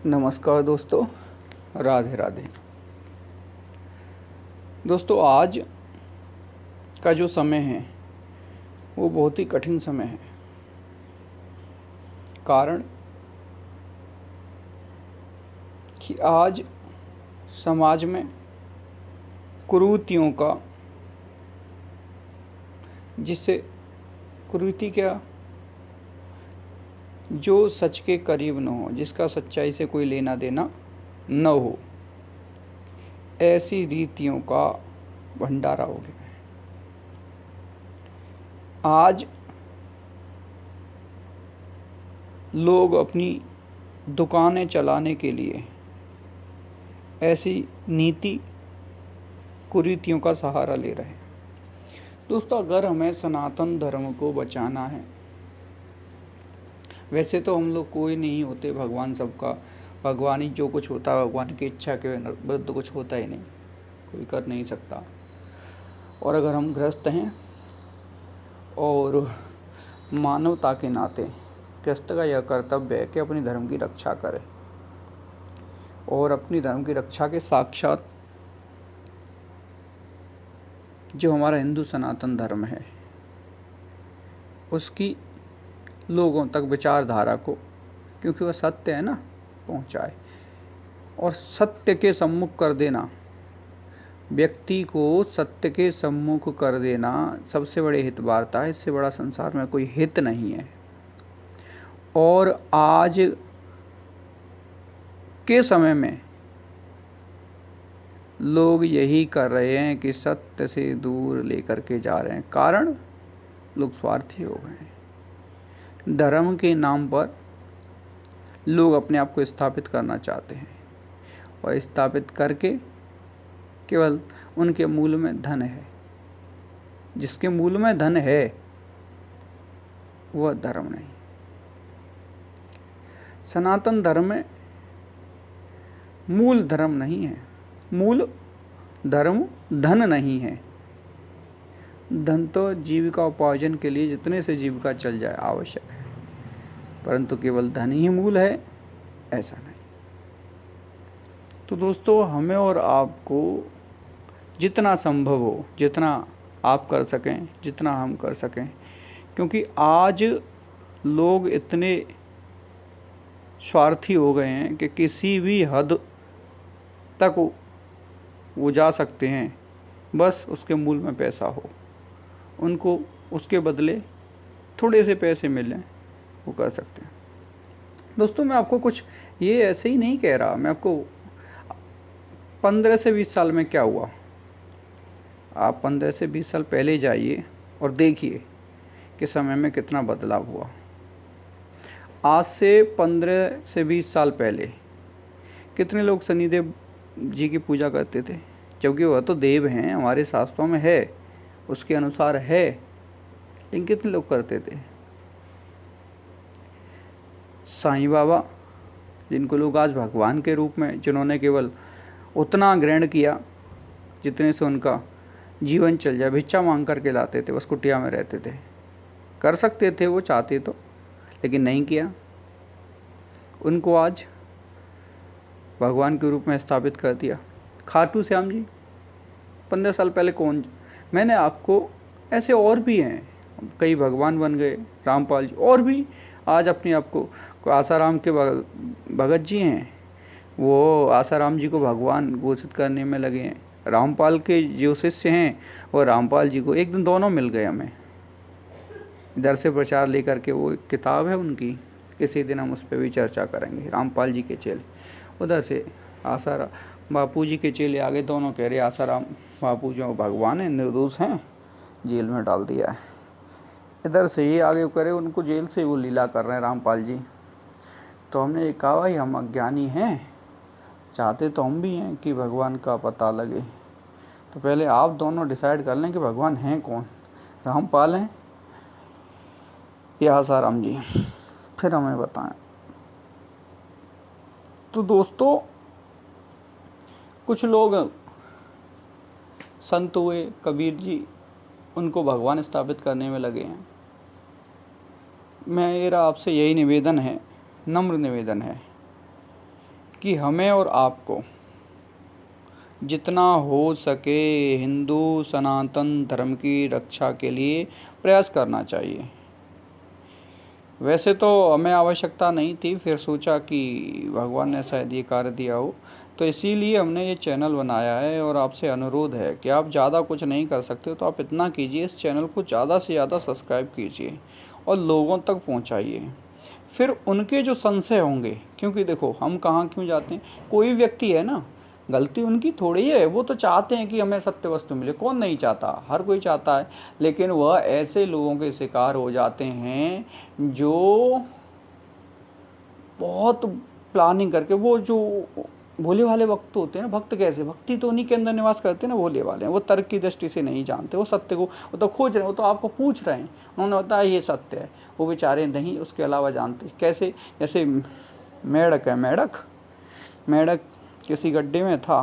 नमस्कार दोस्तों, राधे राधे। दोस्तों, आज का जो समय है वो बहुत ही कठिन समय है। कारण कि आज समाज में कुरीतियों का, जिससे कुरीति क्या, जो सच के करीब न हो, जिसका सच्चाई से कोई लेना देना न हो, ऐसी रीतियों का भंडारा हो गया है। आज लोग अपनी दुकानें चलाने के लिए ऐसी नीति कुरीतियों का सहारा ले रहे हैं। दोस्तों, अगर हमें सनातन धर्म को बचाना है, वैसे तो हम लोग कोई नहीं होते, भगवान सबका, भगवान ही जो कुछ होता है भगवान की इच्छा के विरुद्ध कुछ होता ही नहीं, कोई कर नहीं सकता। और अगर हम ग्रस्त हैं और मानवता के नाते ग्रस्त का यह कर्तव्य है कि अपनी धर्म की रक्षा करें, और अपनी धर्म की रक्षा के साक्षात जो हमारा हिंदू सनातन धर्म है उसकी लोगों तक विचारधारा को, क्योंकि वह सत्य है ना, पहुंचाए। और सत्य के सम्मुख कर देना, व्यक्ति को सत्य के सम्मुख कर देना सबसे बड़ी हित वार्ता है। इससे बड़ा संसार में कोई हित नहीं है। और आज के समय में लोग यही कर रहे हैं कि सत्य से दूर लेकर के जा रहे हैं। कारण, लोग स्वार्थी हो गए हैं। धर्म के नाम पर लोग अपने आप को स्थापित करना चाहते हैं, और स्थापित करके केवल उनके मूल में धन है। जिसके मूल में धन है वह धर्म नहीं। सनातन धर्म में मूल धर्म नहीं है, मूल धर्म धन नहीं है। धन तो जीविका उपार्जन के लिए जितने से जीविका चल जाए आवश्यक है, परंतु केवल धन ही मूल है, ऐसा नहीं। तो दोस्तों, हमें और आपको जितना संभव हो, जितना आप कर सकें, जितना हम कर सकें, क्योंकि आज लोग इतने स्वार्थी हो गए हैं कि किसी भी हद तक वो जा सकते हैं, बस उसके मूल में पैसा हो, उनको उसके बदले थोड़े से पैसे मिलें, वो कर सकते हैं। दोस्तों, मैं आपको कुछ ये ऐसे ही नहीं कह रहा, मैं आपको 15 से 20 साल में क्या हुआ, आप 15 से 20 साल पहले जाइए और देखिए कि समय में कितना बदलाव हुआ। आज से 15 से 20 साल पहले कितने लोग शनिदेव जी की पूजा करते थे, जबकि वह तो देव हैं, हमारे शास्त्रों में है, उसके अनुसार है, लेकिन कितने लोग करते थे। साईं बाबा, जिनको लोग आज भगवान के रूप में, जिन्होंने केवल उतना ग्रहण किया जितने से उनका जीवन चल जाए, भिक्षा मांग करके लाते थे, बस कुटिया में रहते थे। कर सकते थे वो चाहते तो, लेकिन नहीं किया। उनको आज भगवान के रूप में स्थापित कर दिया। खाटू श्याम जी 15 साल पहले कौन, मैंने आपको ऐसे और भी हैं, कई भगवान बन गए, रामपाल जी, और भी आज अपने आप को, आसाराम के भगत जी हैं, वो आसाराम जी को भगवान घोषित करने में लगे हैं। रामपाल के जो शिष्य हैं वो रामपाल जी को, एक दिन दोनों मिल गए हमें, इधर से प्रचार लेकर के, वो एक किताब है उनकी, किसी दिन हम उस पर भी चर्चा करेंगे। रामपाल जी के चेले, उधर से आसाराम बापू जी के चेले आगे, दोनों कह रहे आसाराम बापू जो भगवान है, निर्दोष हैं, जेल में डाल दिया है। इधर से ये आगे करे, उनको जेल से वो लीला कर रहे हैं रामपाल जी। तो हमने कहा, भाई हम अज्ञानी हैं, चाहते तो हम भी हैं कि भगवान का पता लगे, तो पहले आप दोनों डिसाइड कर लें कि भगवान हैं कौन, रामपाल हैं या आसाराम जी, फिर हमें बताएं। तो दोस्तों, कुछ लोग संत हुए, कबीर जी, उनको भगवान स्थापित करने में लगे हैं। मेरा आपसे यही निवेदन है, नम्र निवेदन है कि हमें और आपको जितना हो सके हिंदू सनातन धर्म की रक्षा के लिए प्रयास करना चाहिए। वैसे तो हमें आवश्यकता नहीं थी, फिर सोचा कि भगवान ने शायद ये कार्य दिया हो, तो इसीलिए हमने ये चैनल बनाया है। और आपसे अनुरोध है कि आप ज़्यादा कुछ नहीं कर सकते तो आप इतना कीजिए, इस चैनल को ज़्यादा से ज़्यादा सब्सक्राइब कीजिए और लोगों तक पहुंचाइए। फिर उनके जो संशय होंगे, क्योंकि देखो हम कहाँ क्यों जाते हैं, कोई व्यक्ति है ना, गलती उनकी थोड़ी है, वो तो चाहते हैं कि हमें सत्य वस्तु मिले, कौन नहीं चाहता, हर कोई चाहता है। लेकिन वह ऐसे लोगों के शिकार हो जाते हैं जो बहुत प्लानिंग करके, वो जो भोले वाले भक्त होते हैं ना, भक्त कैसे, भक्ति तो उन्हीं के अंदर निवास करते हैं ना, भोले वाले हैं, वो तर्क की दृष्टि से नहीं जानते, वो सत्य को वो तो खोज रहे हैं, वो तो आपको पूछ रहे हैं, उन्होंने बताया ये सत्य है, वो बेचारे नहीं उसके अलावा जानते। कैसे, जैसे मेढक है, मेढक किसी गड्ढे में था,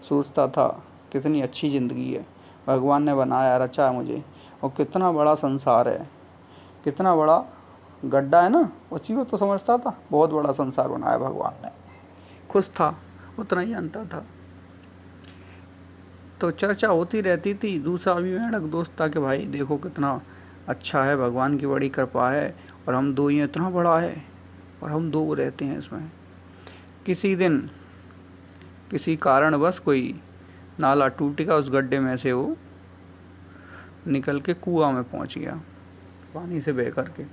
सोचता था कितनी अच्छी ज़िंदगी है, भगवान ने बनाया रचा है मुझे, और कितना बड़ा संसार है, कितना बड़ा गड्ढा है ना, उसी को तो समझता था बहुत बड़ा संसार बनाया भगवान ने, खुश था, उतना ही जानता था। तो चर्चा होती रहती थी, दूसरा भी मेढक दोस्त था कि भाई देखो कितना अच्छा है, भगवान की बड़ी कृपा है, और हम दो ही, इतना बड़ा है और हम दो रहते हैं इसमें। किसी दिन किसी कारणवश कोई नाला टूट गया, उस गड्ढे में से वो निकल के कुआं में पहुंच गया, पानी से बह करके।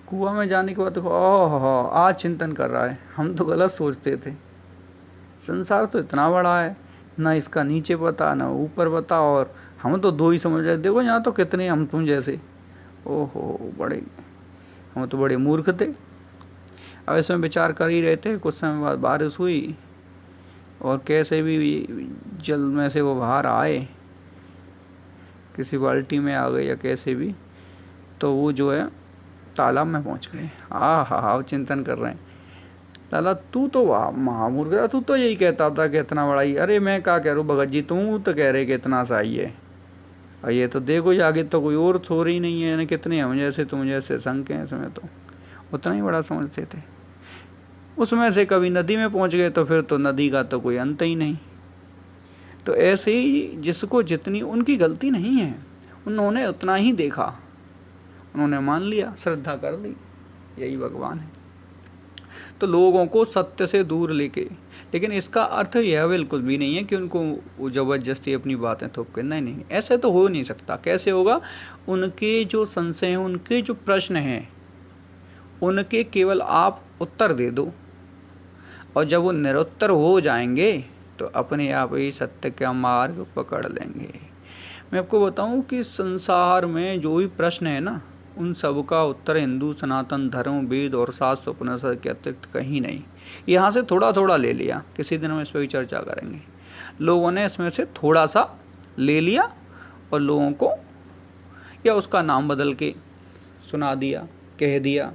कुआं में जाने के बाद देखो, ओह आज चिंतन कर रहा है, हम तो गलत सोचते थे, संसार तो इतना बड़ा है, ना इसका नीचे पता ना ऊपर पता, और हम तो दो ही समझ रहे, देखो यहाँ तो कितने हम तुम जैसे, ओहो बड़े, हम तो बड़े मूर्ख थे। अब इसमें विचार कर ही रहे थे, कुछ समय बाद बारिश हुई और कैसे भी जल में से वो बाहर आए, किसी बाल्टी में आ गए या कैसे भी, तो वो जो है तालाब में पहुंच गए। हाँ चिंतन कर रहे हैं, ताला तू तो वाह महामूर्ख था, तू तो यही कहता था कि इतना बड़ा ही, अरे मैं क्या कह रहा हूँ भगत जी, तू तो कह रहे कि इतना सा ही है, और ये तो देखो आगे तो कोई और थोड़ ही नहीं है, कितने हम जैसे तुम जैसे संख्या हैं इसमें, तो उतना ही बड़ा समझते थे। उसमें से कभी नदी में पहुंच गए तो फिर तो नदी का तो कोई अंत ही नहीं। तो ऐसे ही जिसको जितनी, उनकी गलती नहीं है, उन्होंने उतना ही देखा, उन्होंने मान लिया, श्रद्धा कर ली, यही भगवान है। तो लोगों को सत्य से दूर लेके, लेकिन इसका अर्थ यह बिल्कुल भी नहीं है कि उनको ज़बरदस्ती अपनी बातें थोप के, नहीं, ऐसे तो हो नहीं सकता। कैसे होगा, उनके जो संशय हैं, उनके जो प्रश्न हैं, उनके केवल आप उत्तर दे दो, और जब वो निरुत्तर हो जाएंगे तो अपने आप ही सत्य का मार्ग पकड़ लेंगे। मैं आपको बताऊं कि संसार में जो भी प्रश्न है ना, उन सब का उत्तर हिंदू सनातन धर्म, वेद और शास्त्र उपनिषद के अतिरिक्त कहीं नहीं। यहाँ से थोड़ा थोड़ा ले लिया, किसी दिन हम इस पर भी चर्चा करेंगे। लोगों ने इसमें से थोड़ा सा ले लिया और लोगों को या उसका नाम बदल के सुना दिया, कह दिया,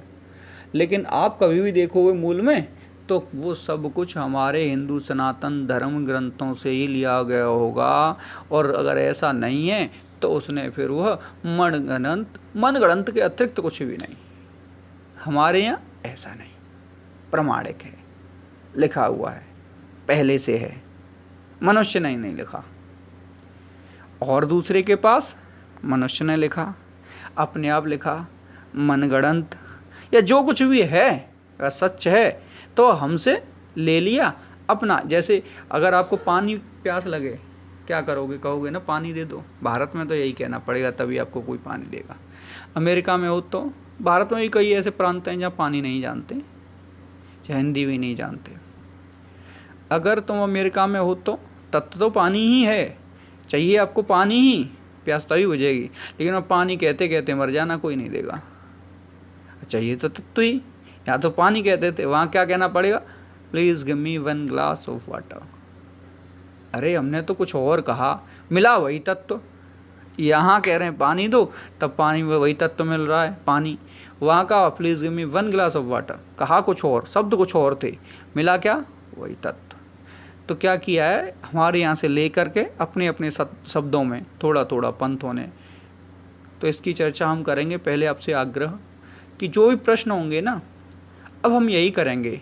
लेकिन आप कभी भी देखोगे मूल में तो वो सब कुछ हमारे हिंदू सनातन धर्म ग्रंथों से ही लिया गया होगा। और अगर ऐसा नहीं है तो उसने फिर वह मनगढ़ंत के अतिरिक्त कुछ भी नहीं। हमारे यहाँ ऐसा नहीं, प्रमाणिक है, लिखा हुआ है, पहले से है, मनुष्य ने नहीं लिखा। और दूसरे के पास मनुष्य ने लिखा, अपने आप लिखा, मनगढ़ंत या जो कुछ भी है अगर सच है तो हमसे ले लिया अपना। जैसे अगर आपको पानी प्यास लगे, क्या करोगे, कहोगे ना पानी दे दो। भारत में तो यही कहना पड़ेगा, तभी आपको कोई पानी देगा। अमेरिका में हो तो, भारत में भी कई ऐसे प्रांत हैं जहाँ पानी नहीं जानते या हिंदी भी नहीं जानते। अगर तुम अमेरिका में हो तो तत्व तो पानी ही है, चाहिए आपको पानी ही, प्यास तभी बुझेगी। लेकिन अब पानी कहते कहते मर जाना, कोई नहीं देगा। चाहिए तो तत्व ही, यहाँ तो पानी कहते थे, वहाँ क्या कहना पड़ेगा, please give me 1 glass of water. अरे हमने तो कुछ और कहा, मिला वही तत्व। यहाँ कह रहे हैं पानी दो, तब पानी में वही तत्व मिल रहा है, पानी। वहाँ का please give me 1 glass of water, कहा कुछ और, शब्द कुछ और थे, मिला क्या, वही तत्व। तो क्या किया है, हमारे यहाँ से ले करके अपने अपने शब्दों में थोड़ा थोड़ा पंथों ने। तो इसकी चर्चा हम करेंगे। पहले आपसे आग्रह कि जो भी प्रश्न होंगे ना, अब हम यही करेंगे,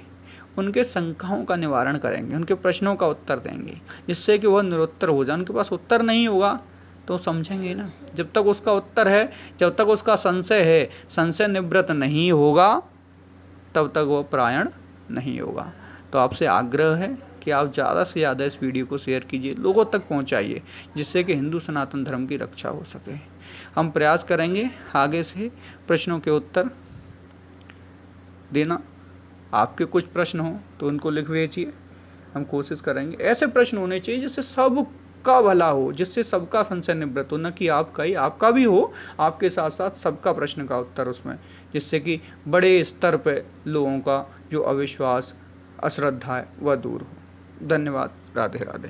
उनके शंकाओं का निवारण करेंगे, उनके प्रश्नों का उत्तर देंगे, जिससे कि वह निरुत्तर हो जाए। उनके पास उत्तर नहीं होगा तो समझेंगे ना। जब तक उसका उत्तर है, जब तक उसका संशय है, संशय निवृत्त नहीं होगा, तब तक वह प्रायण नहीं होगा। तो आपसे आग्रह है कि आप ज़्यादा से ज़्यादा इस वीडियो को शेयर कीजिए, लोगों तक पहुंचाइए, जिससे कि हिंदू सनातन धर्म की रक्षा हो सके। हम प्रयास करेंगे आगे से प्रश्नों के उत्तर देना। आपके कुछ प्रश्न हो तो उनको लिख भेजिए, हम कोशिश करेंगे। ऐसे प्रश्न होने चाहिए जिससे सबका भला हो, जिससे सबका संशय निवृत्त हो, न कि आपका ही, आपका भी हो, आपके साथ साथ सबका प्रश्न का उत्तर उसमें, जिससे कि बड़े स्तर पे लोगों का जो अविश्वास, अश्रद्धा है वह दूर हो। धन्यवाद। राधे राधे।